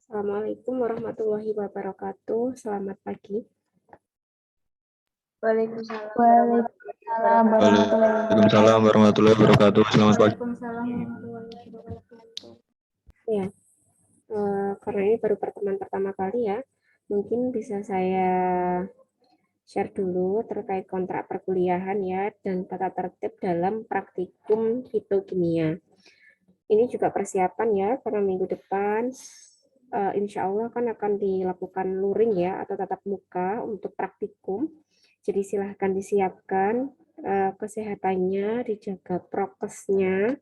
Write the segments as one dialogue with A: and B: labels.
A: Assalamualaikum warahmatullahi wabarakatuh. Selamat pagi.
B: Waalaikumsalam
C: Waalaikumsalam warahmatullahi wabarakatuh. Selamat pagi.
A: Ya, karena ini baru pertemuan pertama kali ya, mungkin bisa saya share dulu terkait kontrak perkuliahan ya dan tata tertib dalam praktikum fitokimia. Ini juga persiapan ya, karena minggu depan insya Allah kan akan dilakukan luring ya atau tatap muka untuk praktikum. Jadi silahkan disiapkan kesehatannya, dijaga prokesnya.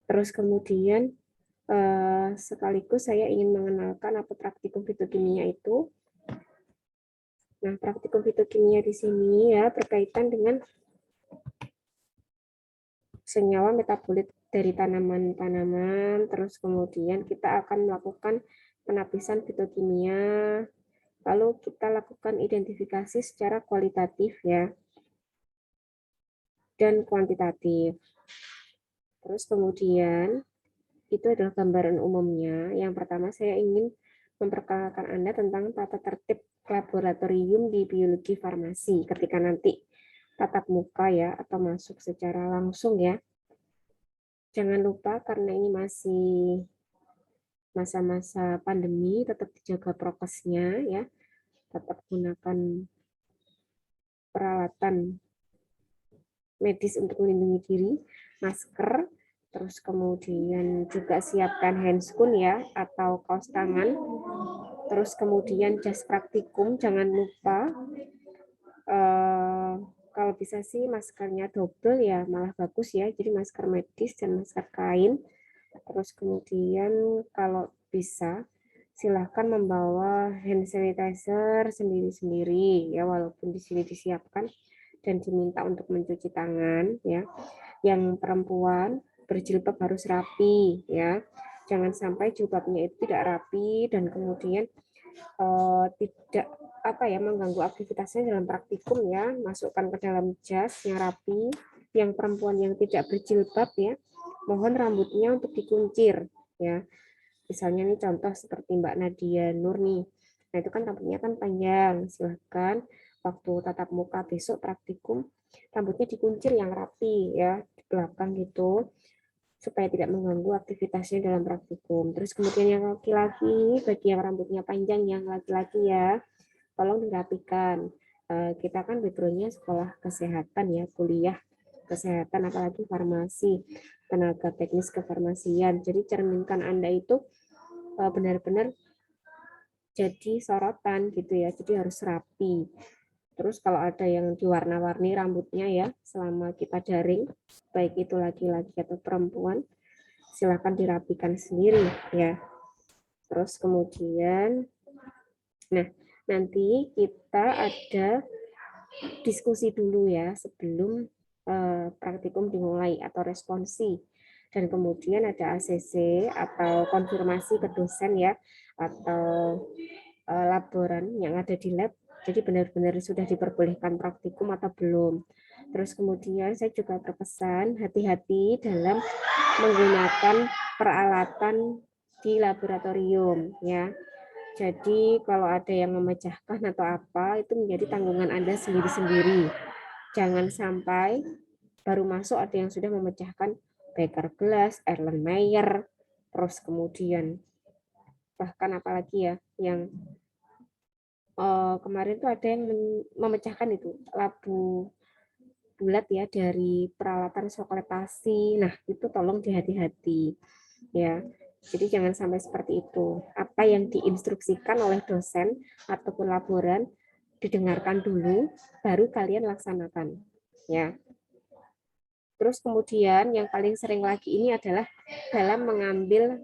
A: Terus kemudian sekaligus saya ingin mengenalkan apa praktikum fitokimia itu. Nah, praktikum fitokimia di sini ya berkaitan dengan senyawa metabolit dari tanaman-tanaman, terus kemudian kita akan melakukan penapisan fitokimia, lalu kita lakukan identifikasi secara kualitatif ya, dan kuantitatif. Terus kemudian, itu adalah gambaran umumnya. Yang pertama saya ingin memperkenalkan Anda tentang tata tertib laboratorium di biologi farmasi ketika nanti tatap muka ya, atau masuk secara langsung ya. Jangan lupa karena ini masih masa-masa pandemi, tetap dijaga prokesnya ya, tetap gunakan peralatan medis untuk melindungi diri, masker, terus kemudian juga siapkan handscoon ya, atau kaos tangan, terus kemudian jas praktikum, jangan lupa, kalau bisa sih maskernya double ya, malah bagus ya, jadi masker medis dan masker kain. Terus kemudian kalau bisa silahkan membawa hand sanitizer sendiri-sendiri ya, walaupun di sini disiapkan dan diminta untuk mencuci tangan ya. Yang perempuan berjilbab harus rapi ya, jangan sampai jilbabnya itu tidak rapi dan kemudian tidak mengganggu aktivitasnya dalam praktikum ya. Masukkan ke dalam jas yang rapi. Yang perempuan yang tidak berjilbab ya, mohon rambutnya untuk dikuncir ya. Misalnya nih contoh seperti Mbak Nadia Nur nih. Nah, itu kan rambutnya kan panjang. Silahkan waktu tatap muka besok praktikum rambutnya dikuncir yang rapi ya, di belakang gitu, supaya tidak mengganggu aktivitasnya dalam praktikum. Terus kemudian yang laki-laki, bagi yang rambutnya panjang yang laki-laki ya, tolong dirapikan. Kita kan background-nya sekolah kesehatan ya, kuliah kesehatan, apalagi farmasi, tenaga teknis kefarmasian. Jadi cerminkan Anda itu benar-benar jadi sorotan gitu ya, jadi harus rapi. Terus kalau ada yang diwarna-warni rambutnya ya, selama kita daring, baik itu laki-laki atau perempuan, silakan dirapikan sendiri ya. Terus kemudian, nah nanti kita ada diskusi dulu ya sebelum praktikum dimulai atau responsi. Dan kemudian ada ACC atau konfirmasi ke dosen ya, atau laboran yang ada di lab. Jadi benar-benar sudah diperbolehkan praktikum atau belum. Terus kemudian saya juga berpesan hati-hati dalam menggunakan peralatan di laboratorium ya. Jadi kalau ada yang memecahkan atau apa, itu menjadi tanggungan Anda sendiri-sendiri. Jangan sampai baru masuk ada yang sudah memecahkan beker gelas, Erlenmeyer, terus kemudian bahkan apalagi ya, yang kemarin tuh ada yang memecahkan itu labu bulat ya dari peralatan soklepasi. Nah, itu tolong dihati-hati ya. Jadi jangan sampai seperti itu. Apa yang diinstruksikan oleh dosen ataupun laboran didengarkan dulu, baru kalian laksanakan. Ya. Terus kemudian yang paling sering lagi ini adalah dalam mengambil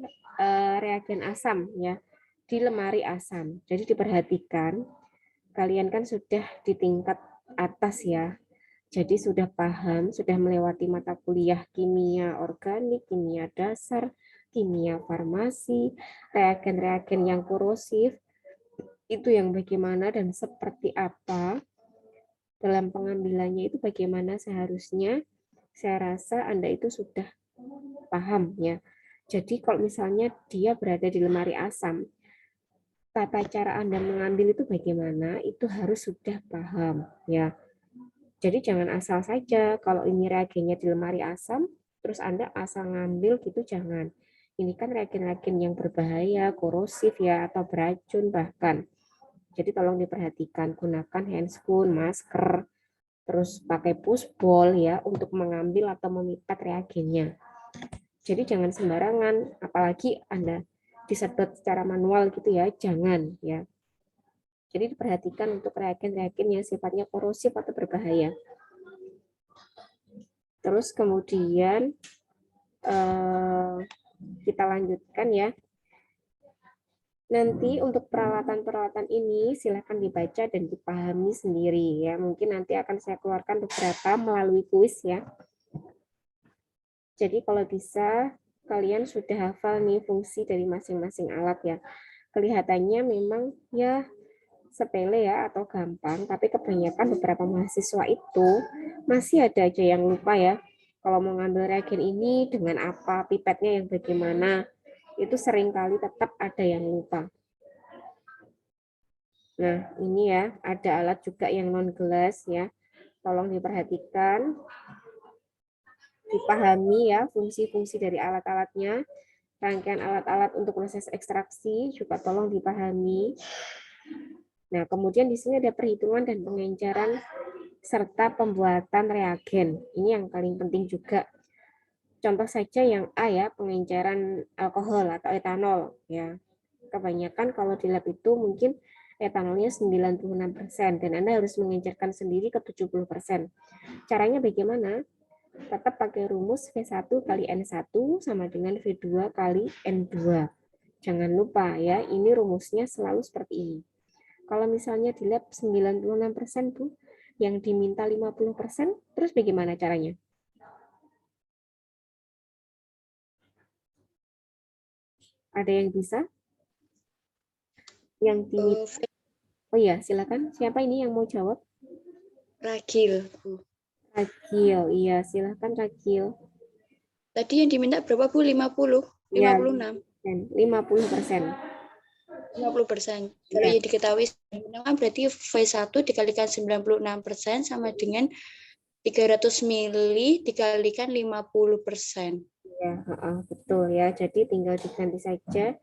A: reagen asam ya di lemari asam. Jadi diperhatikan, kalian kan sudah di tingkat atas ya. Jadi sudah paham, sudah melewati mata kuliah kimia organik, kimia dasar, kimia farmasi, reagen-reagen yang korosif, itu yang bagaimana dan seperti apa dalam pengambilannya, itu bagaimana seharusnya. Saya rasa Anda itu sudah paham ya. Jadi kalau misalnya dia berada di lemari asam, tata cara Anda mengambil itu bagaimana, itu harus sudah paham ya. Jadi jangan asal saja kalau ini reagennya di lemari asam, terus Anda asal ngambil gitu jangan. Ini kan reagen-reagen yang berbahaya, korosif ya, atau beracun bahkan. Jadi tolong diperhatikan, gunakan handscoon, masker, terus pakai pushball ya untuk mengambil atau memikat reagennya. Jadi jangan sembarangan, apalagi Anda disedot secara manual gitu ya, jangan ya. Jadi diperhatikan untuk reagen-reagen yang sifatnya korosif atau berbahaya. Terus kemudian kita lanjutkan ya. Nanti untuk peralatan-peralatan ini silakan dibaca dan dipahami sendiri ya. Mungkin nanti akan saya keluarkan beberapa melalui kuis ya. Jadi kalau bisa kalian sudah hafal nih fungsi dari masing-masing alat ya. Kelihatannya memang ya sepele ya atau gampang, tapi kebanyakan beberapa mahasiswa itu masih ada aja yang lupa ya. Kalau mau ngambil reagen ini dengan apa, pipetnya yang bagaimana, itu seringkali tetap ada yang lupa. Nah, ini ya, ada alat juga yang non-gelas ya. Tolong diperhatikan, dipahami ya fungsi-fungsi dari alat-alatnya. Rangkaian alat-alat untuk proses ekstraksi juga tolong dipahami. Nah, kemudian di sini ada perhitungan dan pengencaran serta pembuatan reagen. Ini yang paling penting juga. Contoh saja yang A ya, pengenceran alkohol atau etanol ya. Kebanyakan kalau di lab itu mungkin etanolnya 96% dan Anda harus mengencerkan sendiri ke 70%. Caranya bagaimana? Tetap pakai rumus V1 kali N1 sama dengan V2 kali N2. Jangan lupa ya, ini rumusnya selalu seperti ini. Kalau misalnya di lab 96% Bu, yang diminta 50%, terus bagaimana caranya? Ada yang bisa? Yang diminta? Oh iya, silakan. Siapa ini yang mau jawab?
B: Ragil, Bu.
A: Ragil, iya silakan Ragil.
B: Tadi yang diminta berapa, Bu? 50?
A: Ya,
B: 56?
A: 50%.
B: 50%. Kalau yang diketahui berarti V1 dikalikan 96% sama dengan 300 mili dikalikan 50%.
A: Ya, betul ya. Jadi tinggal diganti saja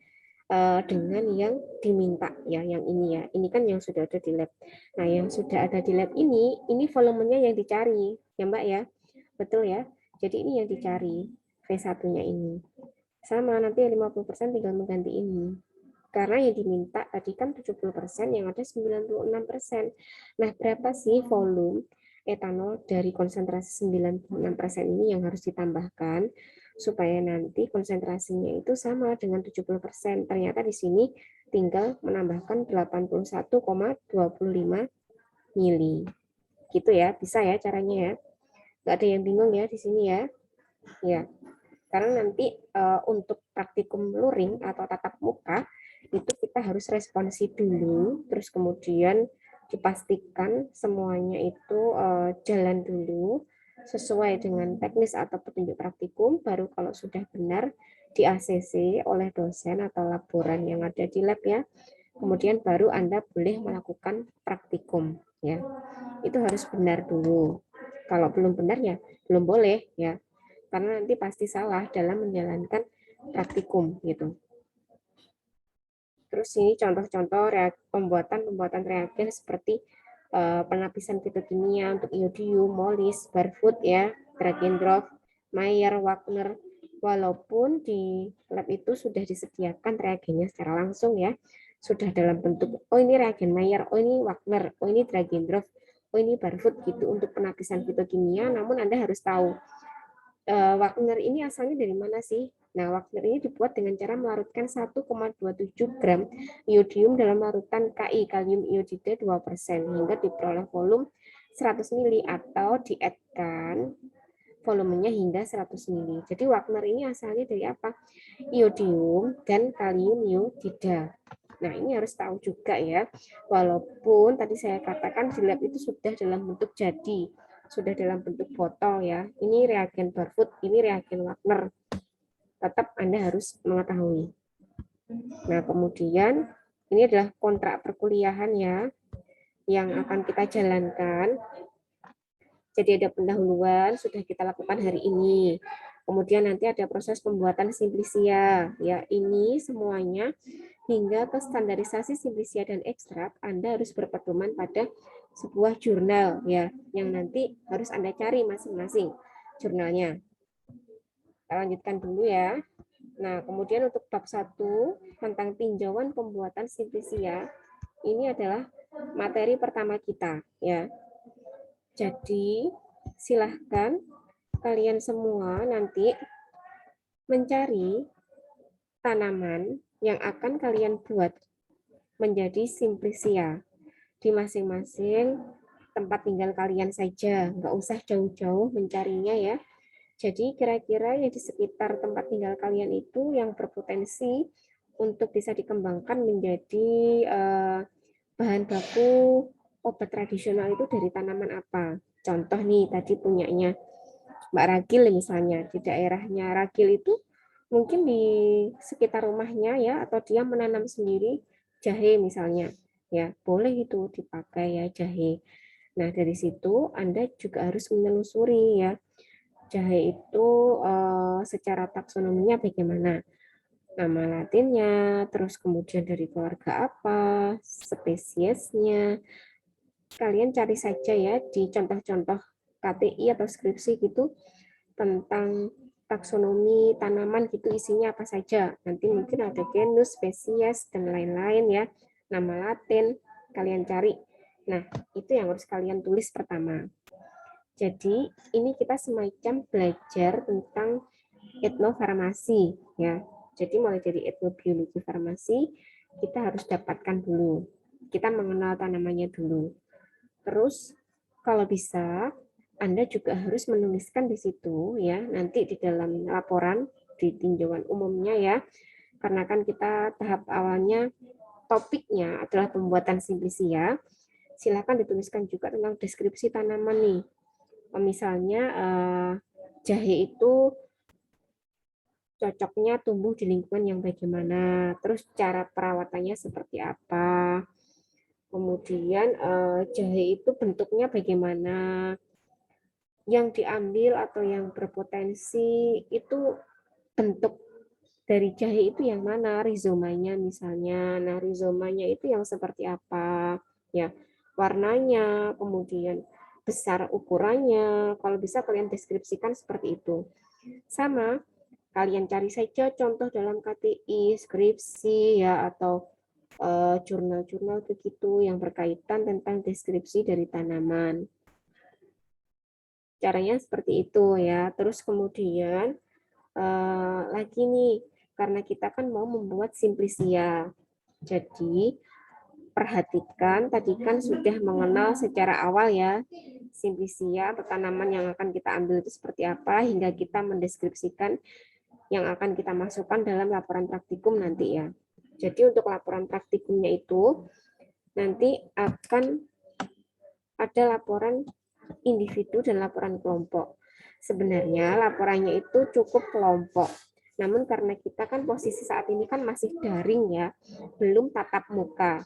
A: dengan yang diminta ya, yang ini ya. Ini kan yang sudah ada di lab. Nah, yang sudah ada di lab ini volumenya yang dicari, ya Mbak ya. Betul ya. Jadi ini yang dicari V1-nya ini. Sama nanti 50% tinggal mengganti ini. Karena yang diminta tadi kan 70%, yang ada 96%. Nah, berapa sih volume etanol dari konsentrasi 96% ini yang harus ditambahkan supaya nanti konsentrasinya itu sama dengan 70%. Ternyata di sini tinggal menambahkan 81,25 mili. Gitu ya, bisa ya caranya ya. Nggak ada yang bingung ya di sini ya. Ya, karena nanti untuk praktikum luring atau tatap muka itu kita harus responsif dulu, terus kemudian dipastikan semuanya itu jalan dulu sesuai dengan teknis atau petunjuk praktikum, baru kalau sudah benar di ACC oleh dosen atau laboran yang ada di lab ya, kemudian baru Anda boleh melakukan praktikum ya. Itu harus benar dulu. Kalau belum benar ya belum boleh ya, karena nanti pasti salah dalam menjalankan praktikum gitu. Terus ini contoh-contoh pembuatan reagen seperti penapisan fitokimia untuk iodium, molis, barfoot ya, Dragendorf, Mayer, Wagner. Walaupun di lab itu sudah disediakan reagennya secara langsung ya, sudah dalam bentuk oh ini reagen Mayer, oh ini Wagner, oh ini Dragendorf, oh ini barfoot gitu untuk penapisan fitokimia. Namun Anda harus tahu Wagner ini asalnya dari mana sih? Nah, Wagner ini dibuat dengan cara melarutkan 1,27 gram iodium dalam larutan Ki, kalium iodida 2%, hingga diperoleh volume 100 mili atau dietkan volumenya hingga 100 mili. Jadi Wagner ini asalnya dari apa? Iodium dan kalium iodida. Nah, ini harus tahu juga ya. Walaupun tadi saya katakan di lab itu sudah dalam bentuk jadi, sudah dalam bentuk botol ya. Ini reagen Barfoot, ini reagen Wagner. tetap Anda harus mengetahui. Nah, kemudian ini adalah kontrak perkuliahan ya, yang akan kita jalankan. Jadi ada pendahuluan sudah kita lakukan hari ini. Kemudian nanti ada proses pembuatan simplisia. Ya, ini semuanya hingga ke standarisasi simplisia dan ekstrak, Anda harus berpedoman pada sebuah jurnal ya, yang nanti harus Anda cari masing-masing jurnalnya. Kita lanjutkan dulu ya. Nah, kemudian untuk bab 1 tentang tinjauan pembuatan simplisia, ini adalah materi pertama kita ya. Jadi, silahkan kalian semua nanti mencari tanaman yang akan kalian buat menjadi simplisia di masing-masing tempat tinggal kalian saja, nggak usah jauh-jauh mencarinya ya. Jadi kira-kira yang di sekitar tempat tinggal kalian itu yang berpotensi untuk bisa dikembangkan menjadi bahan baku obat tradisional itu dari tanaman apa? Contoh nih tadi punyanya Mbak Ragil misalnya, di daerahnya Ragil itu mungkin di sekitar rumahnya ya, atau dia menanam sendiri jahe misalnya, ya boleh itu dipakai ya jahe. Nah dari situ Anda juga harus menelusuri ya, jahe itu secara taksonominya bagaimana, nama latinnya, terus kemudian dari keluarga apa, spesiesnya. Kalian cari saja ya di contoh-contoh KTI atau skripsi gitu tentang taksonomi tanaman gitu, isinya apa saja. Nanti mungkin ada genus, spesies, dan lain-lain ya. Nama Latin, kalian cari. Nah, itu yang harus kalian tulis pertama. Jadi, ini kita semacam belajar tentang etnofarmasi ya. Jadi mulai dari etnobiologi farmasi, kita harus dapatkan dulu. Kita mengenal tanamannya dulu. Terus kalau bisa Anda juga harus menuliskan di situ ya, nanti di dalam laporan di tinjauan umumnya ya. Karena kan kita tahap awalnya topiknya adalah pembuatan simplisia. Silakan dituliskan juga tentang deskripsi tanaman nih. Misalnya jahe itu cocoknya tumbuh di lingkungan yang bagaimana, terus cara perawatannya seperti apa, kemudian jahe itu bentuknya bagaimana, yang diambil atau yang berpotensi itu bentuk dari jahe itu yang mana, rizomanya misalnya. Nah, rizomanya itu yang seperti apa? Ya, warnanya, kemudian besar ukurannya. Kalau bisa kalian deskripsikan seperti itu. Sama, kalian cari saja contoh dalam KTI, skripsi ya, atau jurnal-jurnal begitu yang berkaitan tentang deskripsi dari tanaman. Caranya seperti itu ya. Terus kemudian lagi nih, karena kita kan mau membuat simplisia. Jadi perhatikan, tadi kan sudah mengenal secara awal ya, simplisia atau tanaman yang akan kita ambil itu seperti apa, hingga kita mendeskripsikan yang akan kita masukkan dalam laporan praktikum nanti ya. Jadi untuk laporan praktikumnya itu, nanti akan ada laporan individu dan laporan kelompok. Sebenarnya laporannya itu cukup kelompok. Namun karena kita kan posisi saat ini kan masih daring ya, belum tatap muka.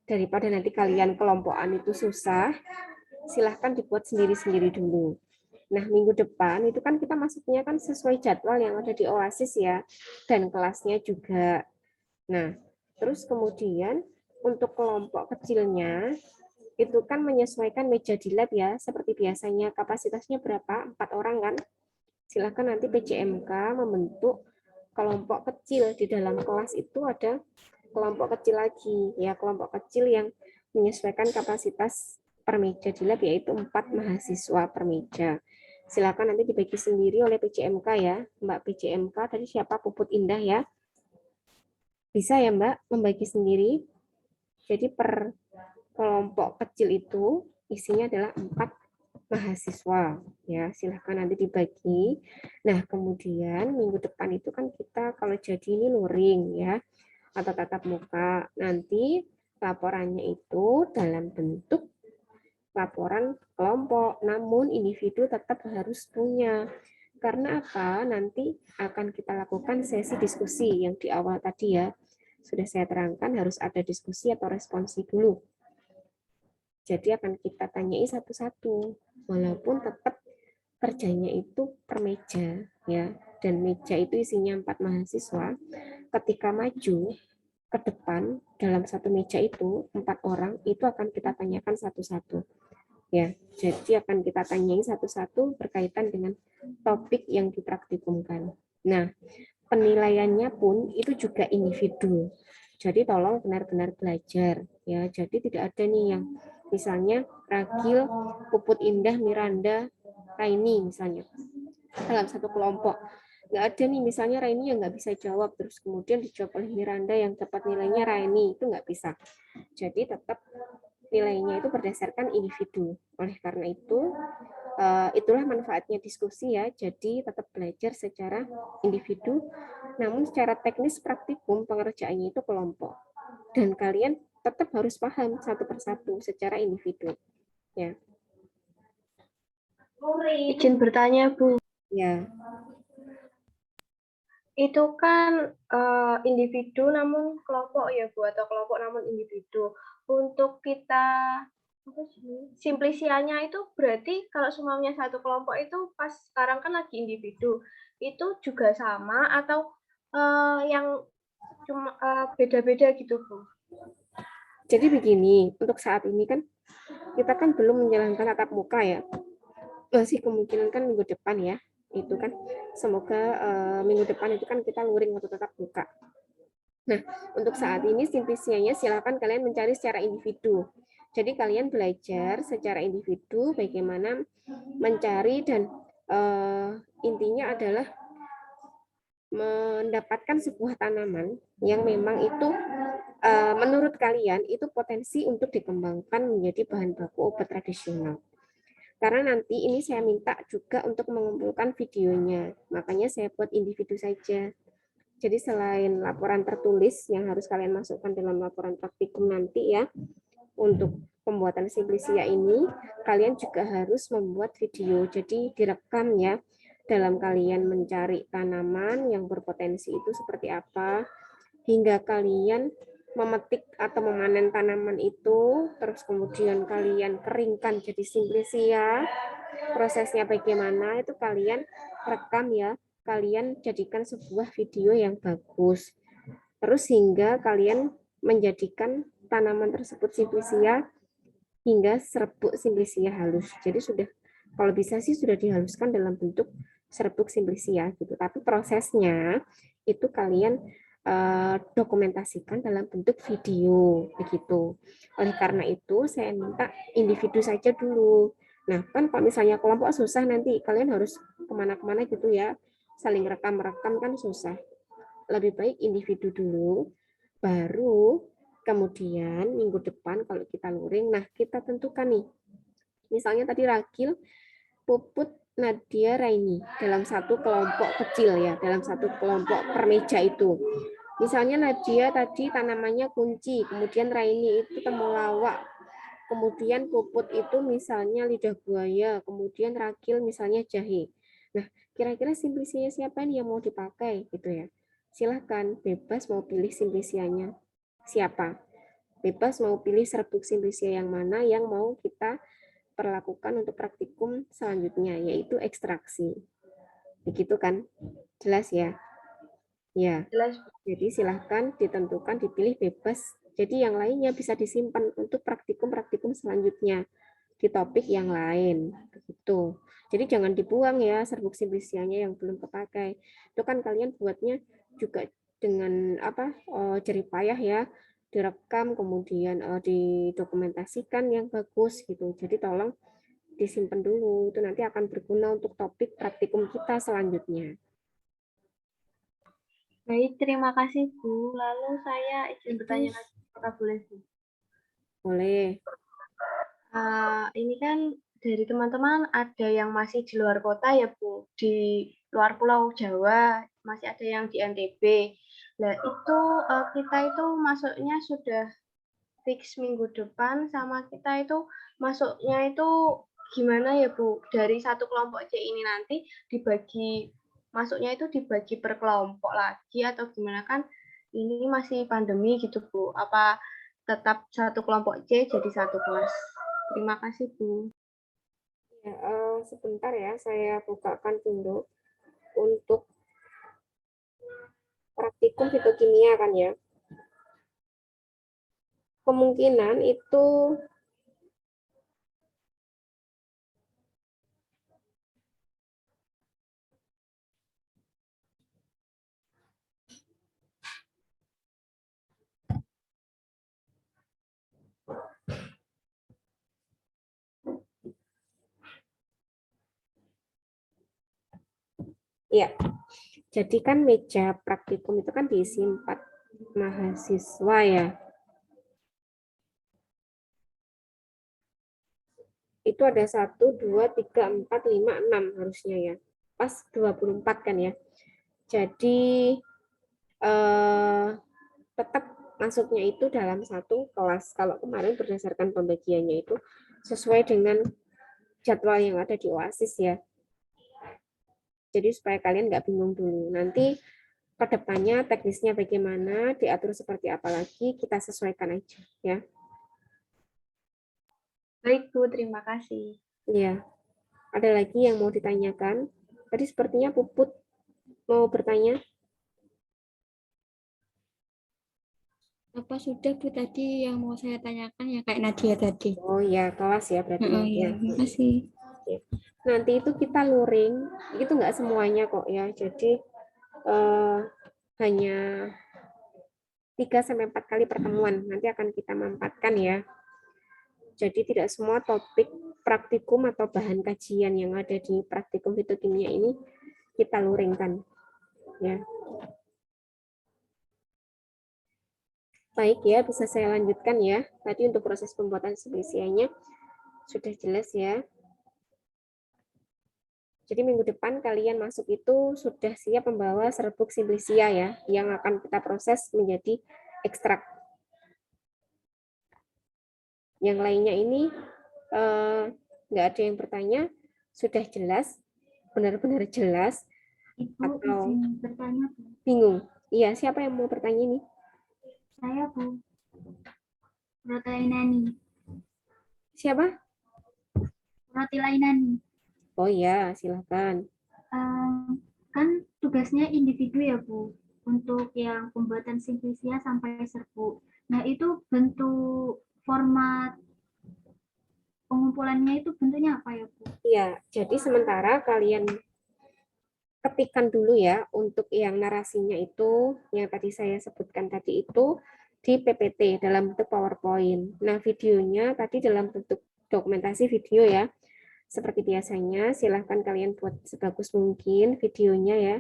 A: Daripada nanti kalian kelompokan itu susah, silahkan dibuat sendiri-sendiri dulu. Nah, minggu depan itu kan kita masuknya kan sesuai jadwal yang ada di Oasis ya, dan kelasnya juga. Nah, terus kemudian untuk kelompok kecilnya, itu kan menyesuaikan meja di lab ya, seperti biasanya kapasitasnya berapa? 4 orang kan? Silahkan nanti PJMK membentuk kelompok kecil di dalam kelas itu ada kelompok kecil lagi ya, kelompok kecil yang menyesuaikan kapasitas per meja di lab yaitu 4 mahasiswa per meja. Silakan nanti dibagi sendiri oleh PJMK ya, Mbak PJMK tadi siapa, Puput Indah ya. Bisa ya Mbak membagi sendiri. Jadi per kelompok kecil itu isinya adalah 4 mahasiswa ya, silahkan nanti dibagi. Nah kemudian minggu depan itu kan kita kalau jadi ini luring ya atau tatap muka, nanti laporannya itu dalam bentuk laporan kelompok, namun individu tetap harus punya Karena apa? Nanti akan kita lakukan sesi diskusi yang di awal tadi ya. Sudah saya terangkan harus ada diskusi atau responsi dulu. Jadi akan kita tanyai satu-satu, walaupun tetap kerjanya itu per meja ya. Dan meja itu isinya 4 mahasiswa. Ketika maju ke depan dalam satu meja itu 4 orang itu akan kita tanyakan satu-satu. Ya, jadi akan kita tanyai satu-satu berkaitan dengan topik yang dipraktikumkan. Nah, penilaiannya pun itu juga individu. Jadi tolong benar-benar belajar ya. Jadi tidak ada nih yang misalnya Ragil, Puput Indah, Miranda, Raini misalnya dalam satu kelompok. Nggak ada nih misalnya Raini yang nggak bisa jawab terus kemudian dijawab oleh Miranda yang dapat nilainya Raini, itu nggak bisa. Jadi tetap nilainya itu berdasarkan individu. Oleh karena itu, itulah manfaatnya diskusi ya. Jadi tetap belajar secara individu, namun secara teknis praktikum pengerjaannya itu kelompok. Dan kalian tetap harus paham satu persatu secara individu. Ya.
D: Izin bertanya, Bu.
A: Ya.
D: Itu kan individu namun kelompok ya, Bu, atau kelompok namun individu. Untuk kita simplisianya itu berarti kalau semuanya satu kelompok itu pas sekarang kan lagi individu, itu juga sama atau yang cuma beda-beda gitu, Bu?
A: Jadi begini, untuk saat ini kan kita kan belum menjalankan tatap muka ya. Masih kemungkinan kan minggu depan ya. Itu kan semoga minggu depan itu kan kita luring atau tatap muka. Nah, untuk saat ini simplisianya silakan kalian mencari secara individu. Jadi kalian belajar secara individu bagaimana mencari dan intinya adalah mendapatkan sebuah tanaman yang memang itu menurut kalian itu potensi untuk dikembangkan menjadi bahan baku obat tradisional. Karena nanti ini saya minta juga untuk mengumpulkan videonya. Makanya saya buat individu saja. Jadi selain laporan tertulis yang harus kalian masukkan dalam laporan praktikum nanti ya, untuk pembuatan simplisia ini, kalian juga harus membuat video. Jadi direkam ya, dalam kalian mencari tanaman yang berpotensi itu seperti apa, hingga kalian memetik atau memanen tanaman itu, terus kemudian kalian keringkan jadi simplisia, prosesnya bagaimana itu kalian rekam ya, kalian jadikan sebuah video yang bagus. Terus hingga kalian menjadikan tanaman tersebut simplisia hingga serbuk simplisia halus. Jadi sudah, kalau bisa sih sudah dihaluskan dalam bentuk serbuk simplisia gitu. Tapi prosesnya itu kalian dokumentasikan dalam bentuk video begitu. Oleh karena itu saya minta individu saja dulu. Nah kan kalau misalnya kelompok susah nanti kalian harus kemana-kemana gitu ya, saling rekam-rekam kan susah. Lebih baik individu dulu, baru kemudian minggu depan kalau kita luring, nah kita tentukan nih. Misalnya tadi Ragil, Puput, Nadia, Raini dalam satu kelompok kecil ya, dalam satu kelompok per meja itu. Misalnya Nadia tadi tanamannya kunci, kemudian Raini itu temulawak, kemudian Puput itu misalnya lidah buaya, kemudian Ragil misalnya jahe. Nah, kira-kira simplisinya siapa nih yang mau dipakai gitu ya? Silahkan, bebas mau pilih simplisianya siapa. Bebas mau pilih serbuk simplisia yang mana yang mau kita perlakukan untuk praktikum selanjutnya, yaitu ekstraksi. Begitu kan? Jelas ya? Ya.
D: Jelas.
A: Jadi silahkan ditentukan, dipilih bebas. Jadi yang lainnya bisa disimpan untuk praktikum-praktikum selanjutnya di topik yang lain. Begitu. Jadi jangan dibuang ya serbuk simplisianya yang belum kepakai. Itu kan kalian buatnya juga dengan apa jerih payah ya, direkam kemudian didokumentasikan yang bagus gitu. Jadi tolong disimpan dulu, itu nanti akan berguna untuk topik praktikum kita selanjutnya.
D: Baik, terima kasih, Bu. Lalu saya izin bertanya lagi, apakah boleh, Bu?
A: Boleh.
D: Ini kan dari teman-teman ada yang masih di luar kota ya, Bu. Di luar Pulau Jawa, masih ada yang di NTB. Nah, itu kita itu masuknya sudah fix minggu depan, sama kita itu masuknya itu gimana ya Bu, dari satu kelompok C ini nanti dibagi, masuknya itu dibagi per kelompok lagi atau gimana, kan ini masih pandemi gitu Bu, apa tetap satu kelompok C jadi satu kelas? Terima kasih Bu.
A: Ya, sebentar ya, saya bukakan dulu untuk praktikum fitokimia kan ya. Kemungkinan itu ya, jadi kan meja praktikum itu kan diisi 4 mahasiswa ya. Itu ada 1, 2, 3, 4, 5, 6 harusnya ya. Pas 24 kan ya. Jadi tetap masuknya itu dalam satu kelas. Kalau kemarin berdasarkan pembagiannya itu sesuai dengan jadwal yang ada di OASIS ya. Jadi supaya kalian nggak bingung dulu. Nanti ke depannya teknisnya bagaimana, diatur seperti apa lagi, kita sesuaikan aja ya.
D: Baik Bu, terima kasih.
A: Ya, ada lagi yang mau ditanyakan? Tadi sepertinya Puput mau bertanya.
B: Apa sudah Bu tadi yang mau saya tanyakan ya kayak Nadia tadi?
A: Oh ya, kelas ya berarti
B: Oh
A: ya.
B: iya, terima kasih.
A: Nanti itu kita luring, itu nggak semuanya kok ya. Jadi hanya 3-4 kali pertemuan. Nanti akan kita mampatkan ya. Jadi tidak semua topik praktikum atau bahan kajian yang ada di praktikum fitokimia ini kita luringkan. Ya. Baik ya, bisa saya lanjutkan ya. Tadi untuk proses pembuatan simplisianya sudah jelas ya. Jadi minggu depan kalian masuk itu sudah siap membawa serbuk simplisia ya, yang akan kita proses menjadi ekstrak. Yang lainnya ini nggak ada yang bertanya, sudah jelas, benar-benar jelas,
E: Ibu
A: atau
E: izin bertanya Bu.
A: bingung? Iya, siapa yang mau bertanya ini?
E: Saya Bu Rotilainani.
A: Siapa?
E: Rotilainani.
A: Oh ya, silakan.
E: Kan tugasnya individu ya Bu, untuk yang pembuatan simplisia sampai serbuk. Nah itu bentuk format pengumpulannya itu bentuknya apa ya Bu?
A: Iya, jadi sementara kalian ketikkan dulu ya untuk yang narasinya itu, yang tadi saya sebutkan tadi itu di PPT dalam bentuk PowerPoint. Nah, videonya tadi dalam bentuk dokumentasi video ya. Seperti biasanya, silahkan kalian buat sebagus mungkin videonya ya.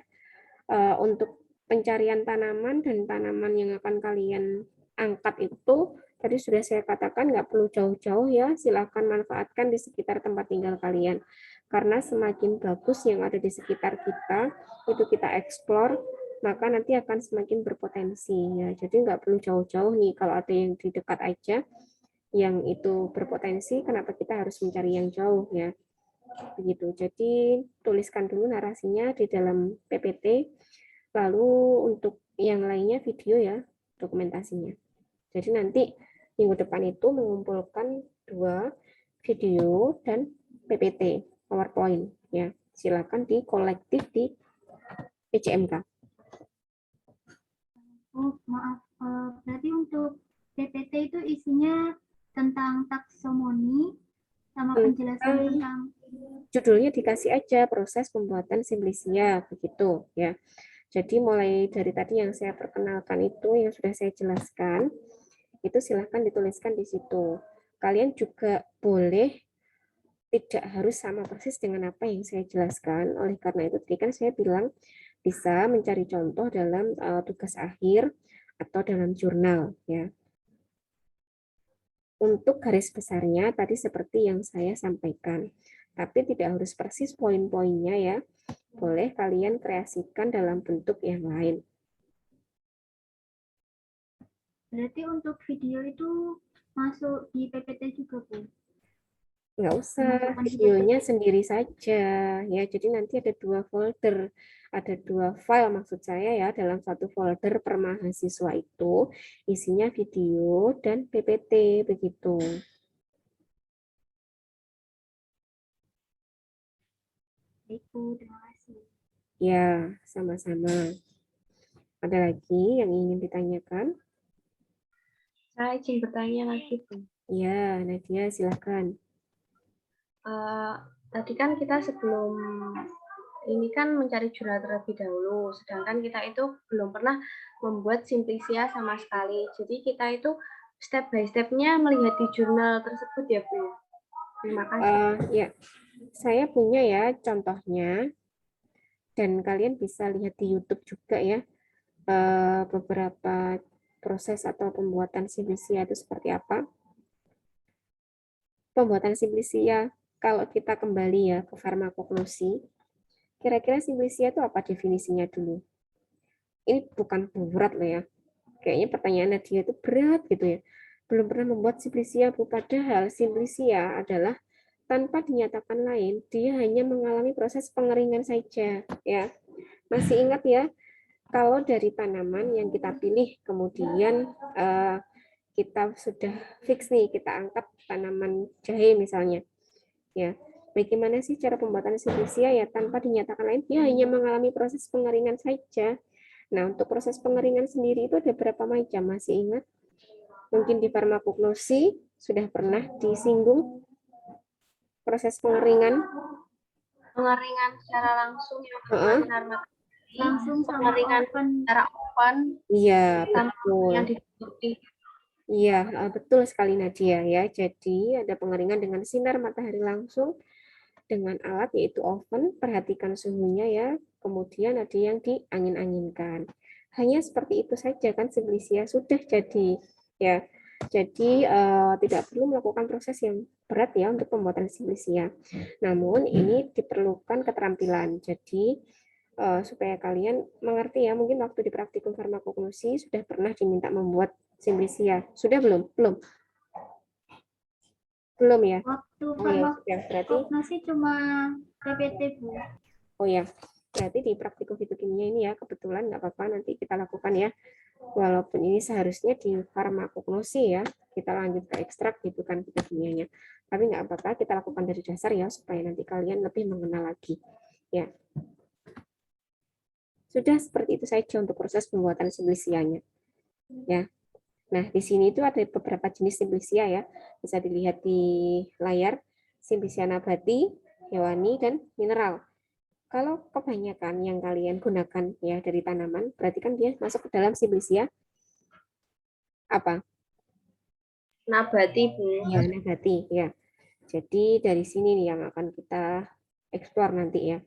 A: Untuk pencarian tanaman dan tanaman yang akan kalian angkat itu, tadi sudah saya katakan nggak perlu jauh-jauh ya, silahkan manfaatkan di sekitar tempat tinggal kalian. Karena semakin bagus yang ada di sekitar kita, itu kita eksplor, maka nanti akan semakin berpotensi ya. Jadi nggak perlu jauh-jauh nih, kalau ada yang di dekat aja, yang itu berpotensi, kenapa kita harus mencari yang jauh ya. Begitu. Jadi tuliskan dulu narasinya di dalam PPT, lalu untuk yang lainnya video ya, dokumentasinya. Jadi nanti minggu depan itu mengumpulkan 2 video dan PPT, PowerPoint ya. Silakan di kolektif di PCMK.
E: Oh maaf, berarti untuk PPT itu isinya tentang taksomoni sama penjelasan tentang
A: Judulnya dikasih aja proses pembuatan simplisia begitu ya. Jadi mulai dari tadi yang saya perkenalkan itu yang sudah saya jelaskan, itu silahkan dituliskan di situ. Kalian juga boleh tidak harus sama persis dengan apa yang saya jelaskan. Oleh karena itu tadi kan saya bilang bisa mencari contoh dalam tugas akhir atau dalam jurnal ya. Untuk garis besarnya tadi seperti yang saya sampaikan. Tapi tidak harus persis poin-poinnya ya. Boleh kalian kreasikan dalam bentuk yang lain.
E: berarti untuk video itu masuk di PPT juga Bu?
A: Nggak usah,
E: Dimasukkan di
A: videonya
E: PPT.
A: sendiri saja ya. Jadi nanti ada 2 folder, ada 2 file maksud saya ya. Dalam satu folder per mahasiswa itu isinya video dan PPT begitu.
E: Baik, Bu. Terima kasih.
A: Ya, sama-sama. Ada lagi yang ingin ditanyakan?
D: Saya izin bertanya lagi, Bu.
A: Ya, Nadia silakan.
D: Tadi kan kita sebelum ini kan mencari jurnal terlebih dahulu, sedangkan kita itu belum pernah membuat simplisia sama sekali. Jadi kita itu step by step-nya melihat di jurnal tersebut ya, Bu. Terima kasih.
A: Ya, saya punya ya contohnya, dan kalian bisa lihat di YouTube juga ya, beberapa proses atau pembuatan simplisia itu seperti apa. Pembuatan simplisia, kalau kita kembali ya ke farmakognosi, kira-kira simplisia itu apa definisinya dulu? Ini bukan berat loh ya. Kayaknya pertanyaannya dia itu berat gitu ya. Belum pernah membuat simplisia, Bu. Padahal simplisia adalah tanpa dinyatakan lain, dia hanya mengalami proses pengeringan saja. Ya, masih ingat ya, kalau dari tanaman yang kita pilih, kemudian kita sudah fix nih, kita angkat tanaman jahe misalnya. Ya, bagaimana sih cara pembuatan simplisia ya tanpa dinyatakan lain, dia hanya mengalami proses pengeringan saja. Nah, untuk proses pengeringan sendiri itu ada berapa macam? Masih ingat? Mungkin di farmakognosi sudah pernah disinggung proses pengeringan.
D: Pengeringan secara langsung yang
A: Heeh.
D: sinar matahari,
E: Langsung sama
D: pengeringan
E: open.
D: secara open,
A: Iya,
D: sama
A: betul.
D: yang ditutupi.
A: Iya, betul sekali Nadia ya. Jadi ada pengeringan dengan sinar matahari langsung dengan alat yaitu oven. Perhatikan suhunya ya. Kemudian ada yang diangin-anginkan. Hanya seperti itu saja kan simplisia sudah jadi ya. Jadi tidak perlu melakukan proses yang berat ya untuk pembuatan simplisia. Namun ini diperlukan keterampilan. Jadi supaya kalian mengerti ya, mungkin waktu di praktikum farmakognosi sudah pernah diminta membuat simplisia. Sudah belum? Belum. Belum ya?
E: Waktu
A: Oh ya, sudah. Berarti
E: farmakognosi cuma PPT, Bu.
A: oh ya. Berarti di praktikum fitokimia ini ya, kebetulan nggak apa-apa nanti kita lakukan ya. Walaupun ini seharusnya di farmakognosi ya, kita lanjut ke ekstrak gitu kan fitokimianya. Tapi nggak apa-apa, kita lakukan dari dasar ya, supaya nanti kalian lebih mengenal lagi. Ya. Sudah seperti itu saja untuk proses pembuatan simplisianya. Ya. Nah, di sini itu ada beberapa jenis simplisia ya. Bisa dilihat di layar, simplisia nabati, hewani, dan mineral. Kalau kebanyakan yang kalian gunakan ya dari tanaman, berarti kan dia masuk ke dalam simplisia apa?
D: Nabati, Bu.
A: Ya, nabati ya. Jadi dari sini nih yang akan kita eksplor nanti ya.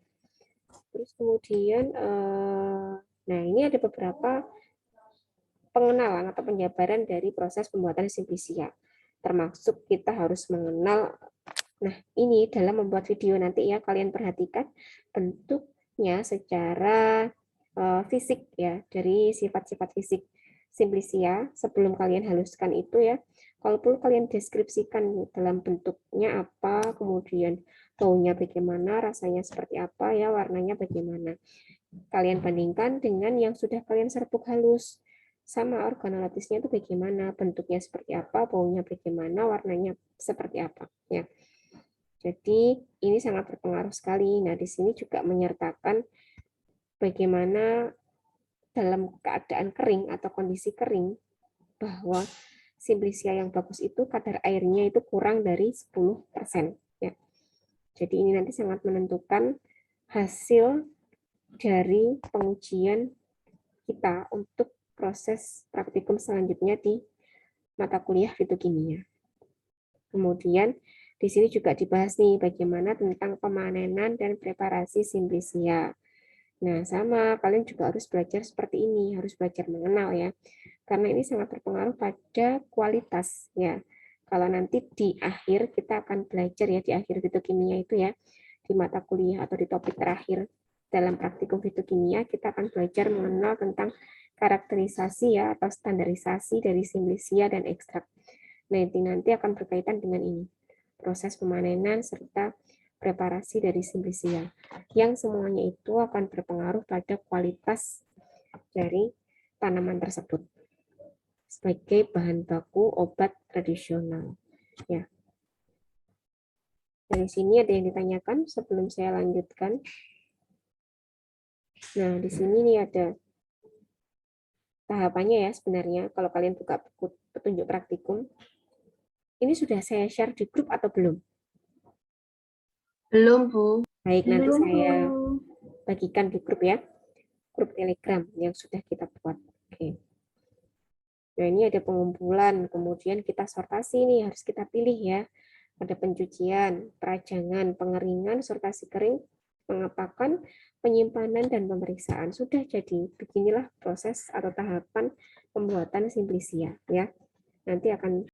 A: Terus kemudian, nah ini ada beberapa pengenalan atau penjabaran dari proses pembuatan simplisia. Termasuk kita harus mengenal, nah ini dalam membuat video nanti ya, kalian perhatikan bentuknya secara fisik ya, dari sifat-sifat fisik simplisia sebelum kalian haluskan itu ya. Kalau perlu kalian deskripsikan dalam bentuknya apa, kemudian baunya bagaimana, rasanya seperti apa ya, warnanya bagaimana. Kalian bandingkan dengan yang sudah kalian serbuk halus. Sama organolatisnya itu bagaimana, bentuknya seperti apa, baunya bagaimana, warnanya seperti apa. Ya. Jadi ini sangat berpengaruh sekali. Nah, di sini juga menyertakan bagaimana dalam keadaan kering atau kondisi kering, bahwa simplisia yang bagus itu kadar airnya itu kurang dari 10%. Ya. Jadi ini nanti sangat menentukan hasil dari pengujian kita untuk proses praktikum selanjutnya di mata kuliah fitokimia. Kemudian di sini juga dibahas nih bagaimana tentang pemanenan dan preparasi simplisia. Nah, sama kalian juga harus belajar seperti ini, harus belajar mengenal ya. Karena ini sangat berpengaruh pada kualitas ya. Kalau nanti di akhir kita akan belajar ya, di akhir fitokimia itu ya, di mata kuliah atau di topik terakhir dalam praktikum fitokimia kita akan belajar mengenal tentang karakterisasi ya atau standarisasi dari simplisia dan ekstrak. Nah, nanti akan berkaitan dengan ini. proses pemanenan, serta preparasi dari Simplicia. Yang semuanya itu akan berpengaruh pada kualitas dari tanaman tersebut sebagai bahan baku obat tradisional. Ya. Dari sini ada yang ditanyakan sebelum saya lanjutkan. Nah, di sini nih ada tahapannya ya sebenarnya. Kalau kalian buka buku petunjuk praktikum, ini sudah saya share di grup atau belum?
D: Belum, Bu.
A: Baik, nanti
E: Belum,
A: saya
E: Bu.
A: bagikan di grup ya. Grup Telegram yang sudah kita buat. Oke. Nah, ini ada pengumpulan, kemudian kita sortasi nih, harus kita pilih ya. Ada pencucian, perajangan, pengeringan, sortasi kering, pengepakan, penyimpanan, dan pemeriksaan. Sudah jadi, beginilah proses atau tahapan pembuatan Simplicia ya. Nanti akan